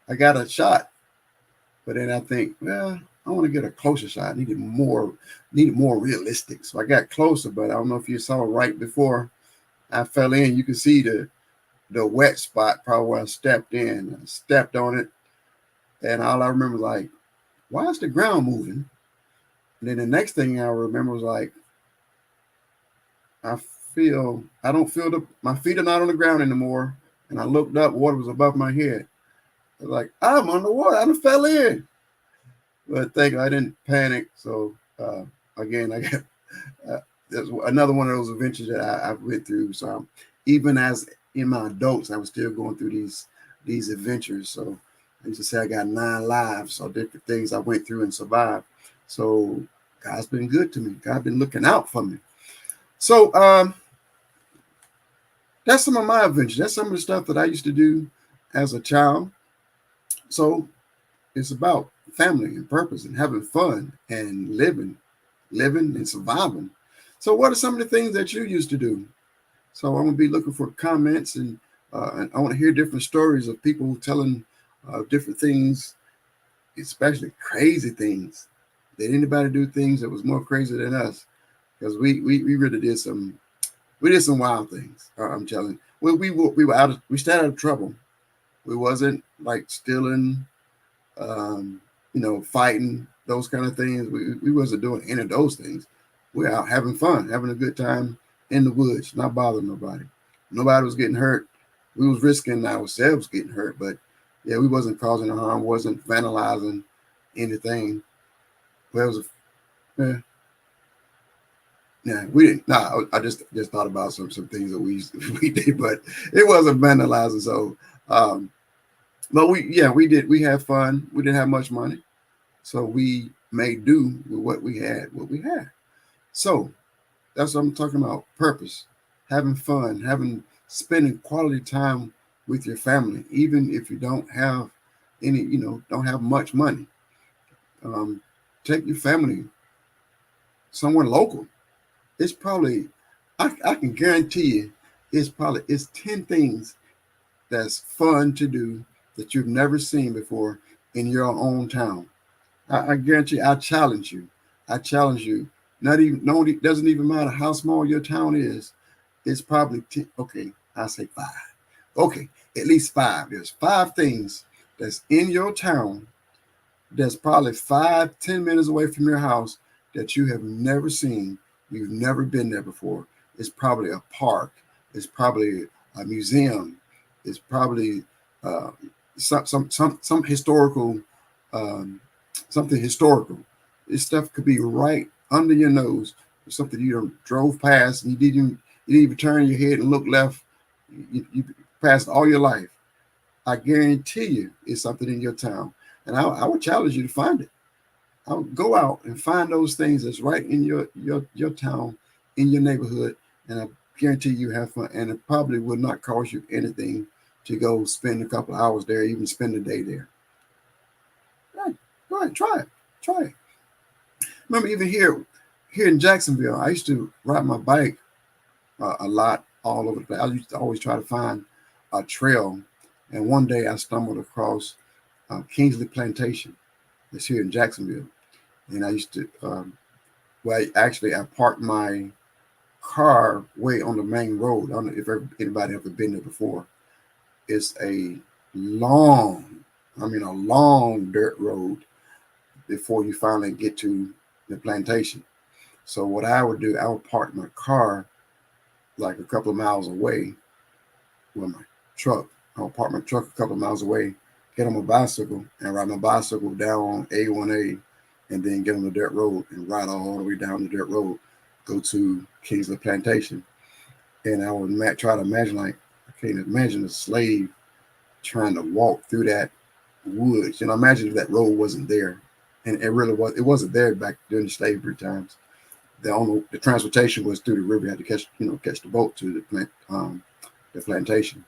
I got a shot, but then I think, well, I want to get a closer shot. I needed more realistic. So I got closer, but I don't know if you saw right before I fell in, you can see the wet spot probably where I stepped in. I stepped on it, and all I remember was like, why is the ground moving? And then the next thing I remember was like, I don't feel my feet are not on the ground anymore. And I looked up, water was above my head. I was like, I'm underwater. I done fell in. But I didn't panic. So again, I got there's another one of those adventures that I went through. So even as in my adults, I was still going through these adventures. So I used to say I got 9 lives, so different things I went through and survived. So God's been good to me. God's been looking out for me. So that's some of my adventures. That's some of the stuff that I used to do as a child. So it's about family and purpose and having fun and living and surviving. So what are some of the things that you used to do? So I'm going to be looking for comments, and I want to hear different stories of people telling different things, especially crazy things. Did anybody do things that was more crazy than us? Because we really did some wild things. I'm telling you. We stayed out of trouble. We wasn't like stealing, fighting, those kind of things. We wasn't doing any of those things. We're out having fun, having a good time in the woods, not bothering nobody. Nobody was getting hurt. We was risking ourselves getting hurt, but yeah, we wasn't causing harm, wasn't vandalizing anything. Well, it was we didn't. No, I just thought about some things that we did, but it wasn't vandalizing. So, but we did. We had fun. We didn't have much money, so we made do with what we had. So that's what I'm talking about. Purpose, having fun, having spending quality time with your family, even if you don't have any, don't have much money. Take your family somewhere local. It's probably, I can guarantee you, it's 10 things that's fun to do that you've never seen before in your own town. I guarantee you, I challenge you. I challenge you. Not even, no, it doesn't even matter how small your town is. It's probably 10, okay, I say 5. Okay, at least 5. There's 5 things that's in your town that's probably 5-10 minutes away from your house that you have never seen. You've never been there before. It's probably a park. It's probably a museum. It's probably some historical, something historical. This stuff could be right under your nose. Something you drove past and you didn't even turn your head and look left. You passed all your life. I guarantee you, it's something in your town. And I would challenge you to find it. I would go out and find those things that's right in your town, in your neighborhood, and I guarantee you have fun. And it probably will not cost you anything to go spend a couple of hours there, even spend a day there. Right, try it. Remember, even here in Jacksonville, I used to ride my bike a lot all over the place. I used to always try to find a trail, and one day I stumbled across Kingsley Plantation. It's here in Jacksonville, and I used to. I parked my car way on the main road. I don't know if anybody ever been there before. It's a long dirt road before you finally get to the plantation. So what I would do, I would park my car like a couple of miles away with my truck. I would park my truck a couple of miles away, get on my bicycle and ride my bicycle down A1A, and then get on the dirt road and ride all the way down the dirt road, go to Kingsley Plantation. And I would try to imagine, like, I can't imagine a slave trying to walk through that woods. Imagine if that road wasn't there. And it wasn't there back during the slavery times. The transportation was through the river. You had to catch the boat to the plantation.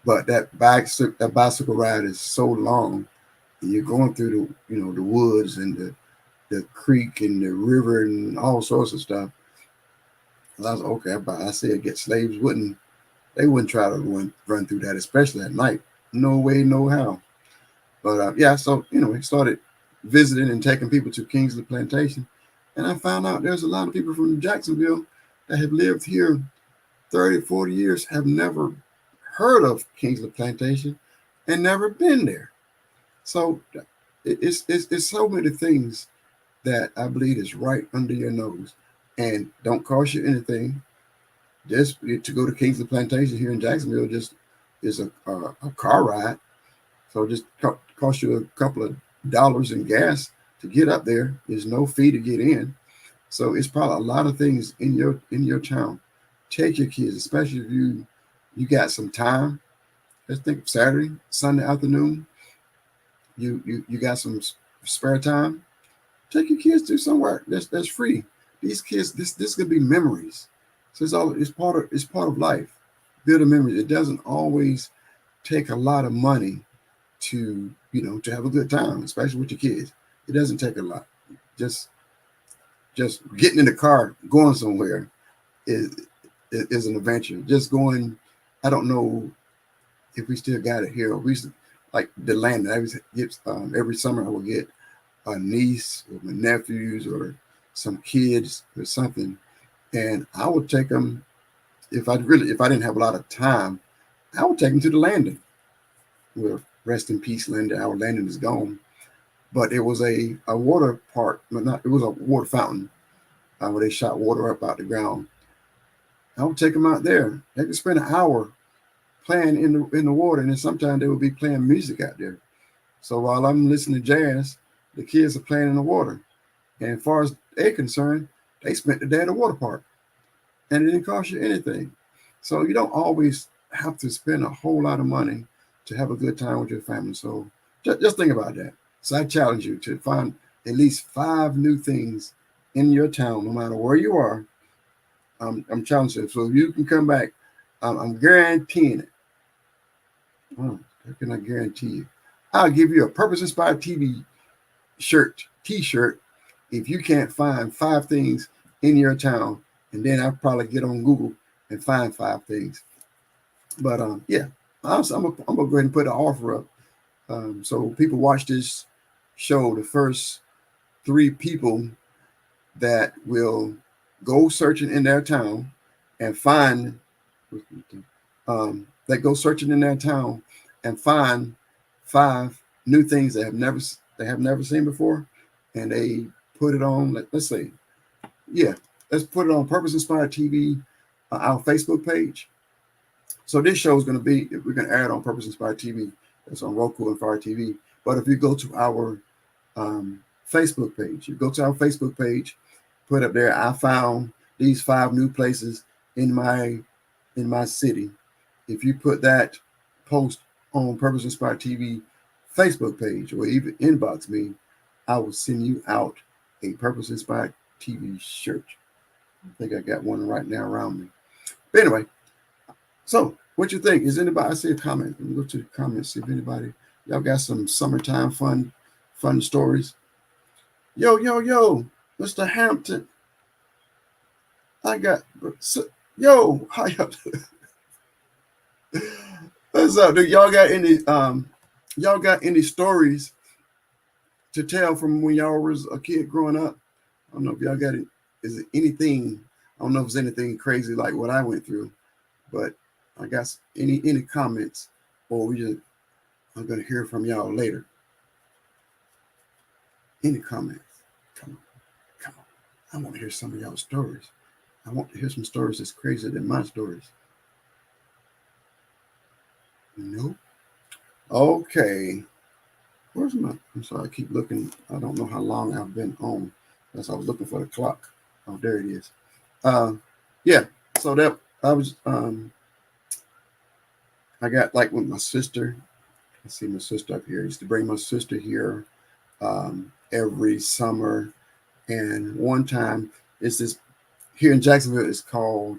But that bicycle ride is so long, and you're going through the woods and the creek and the river and all sorts of stuff. And I was okay. I said, slaves wouldn't try to run through that, especially at night. No way, no how. But so started visiting and taking people to Kingsley Plantation, and I found out there's a lot of people from Jacksonville that have lived here 30, 40 years, have never heard of Kingsley Plantation and never been there. So it's so many things that I believe is right under your nose and don't cost you anything. Just to go to Kingsley Plantation here in Jacksonville just is a car ride. So just cost you a couple of dollars in gas to get up there. There's no fee to get in. So it's probably a lot of things in your town. Take your kids, especially if you got some time. Let's think of Saturday, Sunday afternoon. You got some spare time. Take your kids to somewhere that's free. These kids, this could be memories. So it's part of life. Build a memory. It doesn't always take a lot of money to have a good time, especially with your kids. It doesn't take a lot. Just getting in the car, going somewhere is an adventure. Just going, I don't know if we still got it here. We used to, like the land. Every summer I would get a niece or my nephews or some kids or something, and I would take them. If I didn't have a lot of time, I would take them to the landing. Well, rest in peace, Landon. Our landing is gone, but it was a water park, but it was a water fountain where they shot water up out the ground. I would take them out there. They could spend an hour playing in the water, and then sometimes they would be playing music out there. So while I'm listening to jazz, the kids are playing in the water. And as far as they're concerned, they spent the day at the water park, and it didn't cost you anything. So you don't always have to spend a whole lot of money to have a good time with your family. So just think about that. So I challenge you to find at least 5 new things in your town, no matter where you are. I'm challenging you. So if you can come back I'm guaranteeing it. Oh, how can I guarantee you? I'll give you a Purpose Inspired TV t-shirt if you can't find 5 things in your town, and then I'll probably get on Google and find 5 things. But yeah, I'm gonna go ahead and put an offer up. So people watch this show, the first 3 people that will go searching in their town and find that go searching in their town and find 5 new things they have never seen before, and they put it on. Let's say, yeah, let's put it on Purpose Inspired TV, our Facebook page. So this show is going to be, we're going to add on Purpose Inspired TV. That's on Roku and Fire TV. But if you go to our Facebook page, you go to our Facebook page, put up there, I found these 5 new places in my city. If you put that post on Purpose Inspired TV Facebook page, or even inbox me, I will send you out a Purpose Inspired TV shirt. I think I got one right now around me. But anyway, so what you think? Is anybody? I see a comment. Let me go to the comments, see if anybody, y'all got some summertime fun stories. Yo, Mr. Hampton. I got, yo, how y'all? What's up, dude? Y'all got any stories to tell from when y'all was a kid growing up? I don't know if y'all got it. Is it anything? I don't know if it's anything crazy like what I went through, but I got any comments, or I'm gonna hear from y'all later. Any comments? Come on. I want to hear some of y'all's stories. I want to hear some stories that's crazier than my stories. Nope. Okay. Where's my? I'm sorry. I keep looking. I don't know how long I've been on. That's I was looking for the clock. Oh, there it is. Yeah. So that I was. I got like with my sister. I see my sister up here. I used to bring my sister here every summer, and one time it's this here in Jacksonville. It's called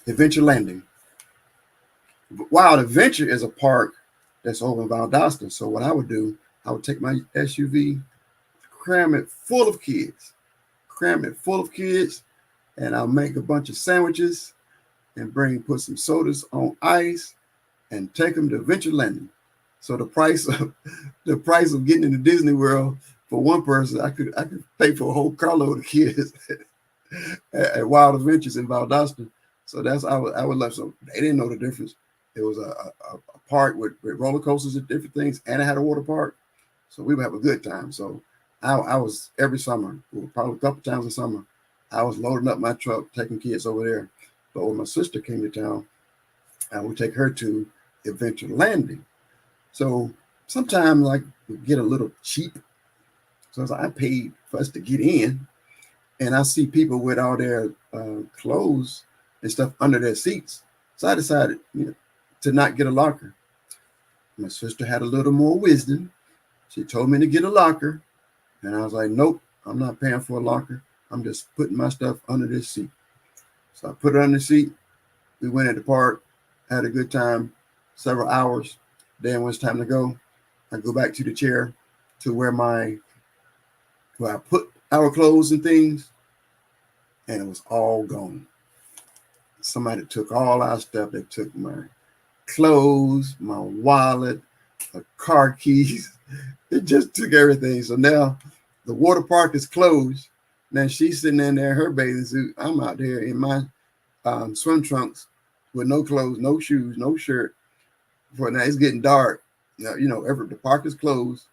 Adventure Landing. Wild Adventure is a park that's over in Valdosta. So what I would do, I would take my SUV, cram it full of kids, and I'll make a bunch of sandwiches and put some sodas on ice and take them to Adventure Landing. So the price of getting into Disney World for one person, I could pay for a whole carload of kids at Wild Adventures in Valdosta. So that's I would love. So they didn't know the difference. It was a park with roller coasters and different things, and it had a water park. So we would have a good time. So I was every summer, probably a couple times a summer, I was loading up my truck, taking kids over there. But when my sister came to town, I would take her to Adventure Landing. So sometimes like we get a little cheap. So I paid for us to get in, and I see people with all their clothes and stuff under their seats. So I decided, to not get a locker. My sister had a little more wisdom. She told me to get a locker, and I was like, nope, I'm not paying for a locker. I'm just putting my stuff under this seat. So I put it under the seat. We went at the park, had a good time, several hours. Then when it's time to go, I go back to the chair to where I put our clothes and things, and it was all gone. Somebody took all our stuff. They took my clothes, my wallet, my car keys. It just took everything. So now the water park is closed. Now she's sitting in there in her bathing suit. I'm out there in my swim trunks with no clothes, no shoes, no shirt. For now it's getting dark. Now, the park is closed.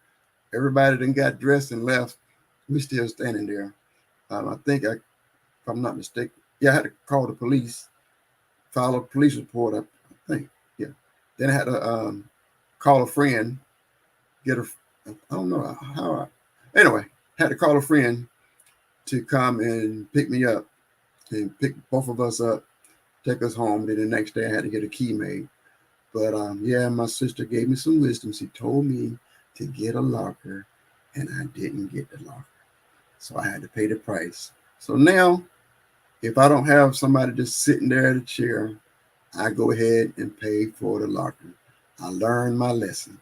Everybody then got dressed and left. We're still standing there. I think, if I'm not mistaken, I had to call the police, file a police report, I think. Yeah. Then I had to call a friend, I don't know how. Anyway, had to call a friend to come and pick me up and pick both of us up, take us home. Then the next day I had to get a key made. But my sister gave me some wisdom. She told me to get a locker, and I didn't get the locker. So I had to pay the price. So now if I don't have somebody just sitting there at a chair, I go ahead and pay for the locker. I learned my lesson.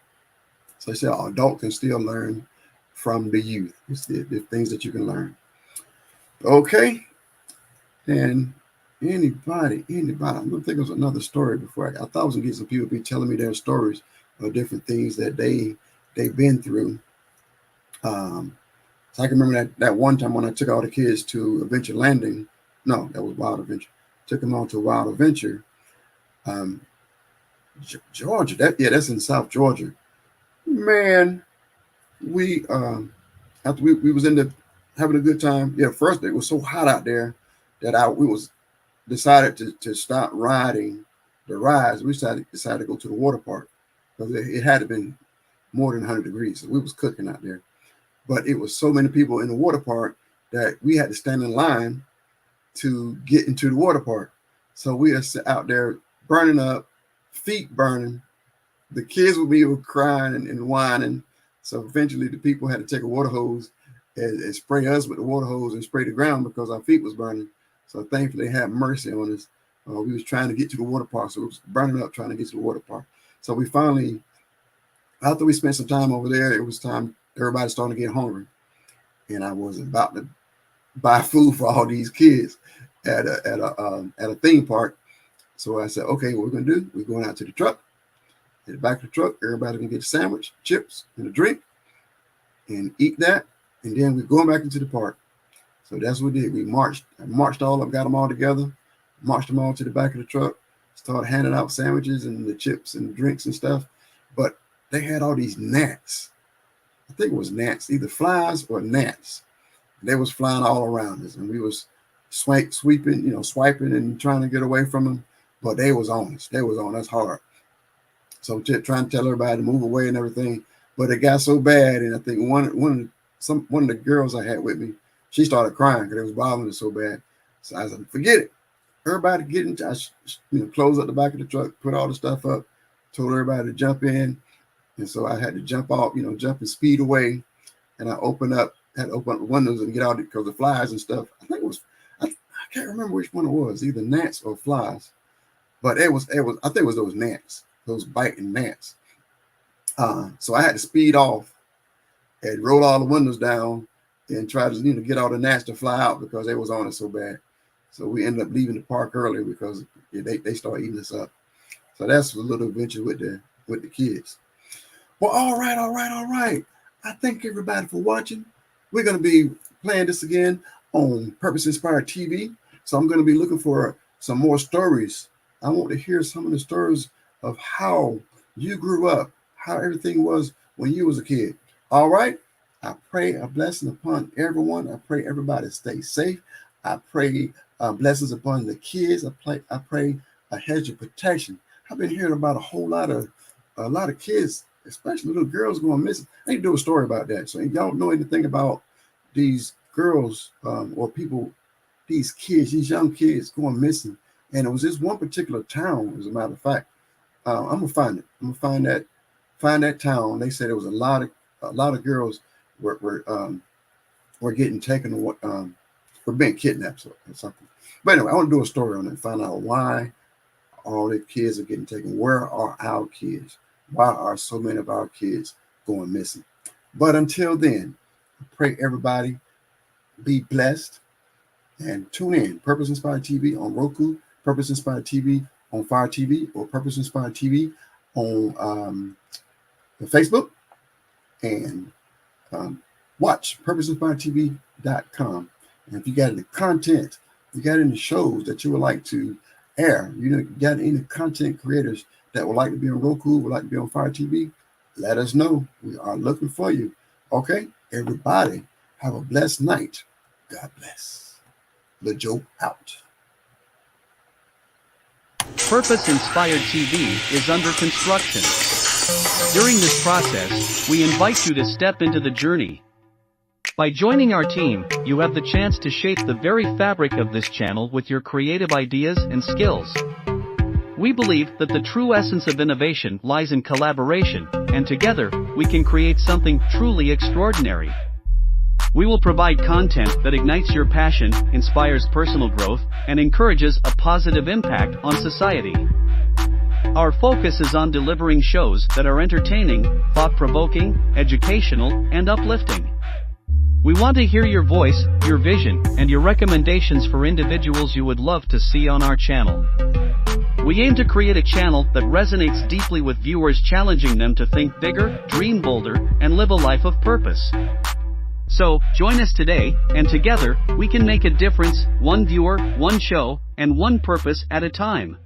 So I said, adult can still learn from the youth. It's the things that you can learn. Okay. And anybody, I'm gonna think of another story before I thought I was gonna get some people be telling me their stories of different things that they've been through. So I can remember that one time when I took all the kids to Adventure Landing. No, that was Wild Adventure. Took them all to Wild Adventure. Georgia, that's in South Georgia. Man, we after we was having a good time. Yeah, first it was so hot out there that we decided to stop riding the rides. We decided to go to the water park because it had been more than 100 degrees. So we was cooking out there. But it was so many people in the water park that we had to stand in line to get into the water park. So we are out there burning up, feet burning. The kids were crying and whining. So eventually the people had to take a water hose and spray us with the water hose and spray the ground because our feet was burning. So thankfully they had mercy on us. We was trying to get to the water park. So it was burning up trying to get to the water park. So we finally, after we spent some time over there, it was time, everybody starting to get hungry. And I was about to buy food for all these kids at a theme park. So I said, okay, what we're going to do, we're going out to the truck. At the back of the truck, everybody can get a sandwich, chips, and a drink and eat that. And then we're going back into the park. So that's what we did. I marched all up, got them all together, marched them all to the back of the truck, started handing out sandwiches and the chips and drinks and stuff. But they had all these gnats. I think it was gnats, either flies or gnats. They was flying all around us, and we was swiping and trying to get away from them. But they was on us. They was on us hard. So trying to tell everybody to move away and everything. But it got so bad, and I think one of the girls I had with me, she started crying because it was bothering her so bad. So I said, forget it. Everybody get in. I close up the back of the truck, put all the stuff up, told everybody to jump in. And so I had to jump off, jump and speed away. And I had to open up the windows and get out because the flies and stuff. I think it was, I can't remember which one it was, either gnats or flies. But I think it was those gnats, those biting gnats. So I had to speed off and roll all the windows down and try to get all the gnats to fly out because they was on it so bad. So we ended up leaving the park early because they started eating us up. So that's a little adventure with the kids. Well, all right. I thank everybody for watching. We're going to be playing this again on Purpose Inspired TV. So I'm going to be looking for some more stories. I want to hear some of the stories of how you grew up, how everything was when you was a kid. All right. I pray a blessing upon everyone. I pray everybody stay safe. I pray blessings upon the kids. I pray a hedge of protection. I've been hearing about a lot of kids, especially little girls, going missing. I need to do a story about that. So if y'all know anything about these girls or people, these kids, these young kids going missing, and it was this one particular town, as a matter of fact. I'm gonna find it. I'm gonna find that town. They said there was a lot of girls were getting taken were being kidnapped or something. But anyway, I want to do a story on it, find out why all the kids are getting taken. Where are our kids? Why are so many of our kids going missing? But until then, I pray everybody be blessed and tune in. Purpose Inspired TV on Roku, Purpose Inspired TV on Fire TV, or Purpose Inspired TV on Facebook, and watch PurposeInspiredTV.com. And if you got any content, you got any shows that you would like to air, you got any content creators that would like to be on Roku, would like to be on Fire TV, let us know. We are looking for you. Okay, everybody, have a blessed night. God bless. LeJoe out. Purpose Inspired TV is under construction. During this process, we invite you to step into the journey. By joining our team, you have the chance to shape the very fabric of this channel with your creative ideas and skills. We believe that the true essence of innovation lies in collaboration, and together, we can create something truly extraordinary. We will provide content that ignites your passion, inspires personal growth, and encourages a positive impact on society. Our focus is on delivering shows that are entertaining, thought-provoking, educational, and uplifting. We want to hear your voice, your vision, and your recommendations for individuals you would love to see on our channel. We aim to create a channel that resonates deeply with viewers, challenging them to think bigger, dream bolder, and live a life of purpose. So, join us today, and together, we can make a difference, one viewer, one show, and one purpose at a time.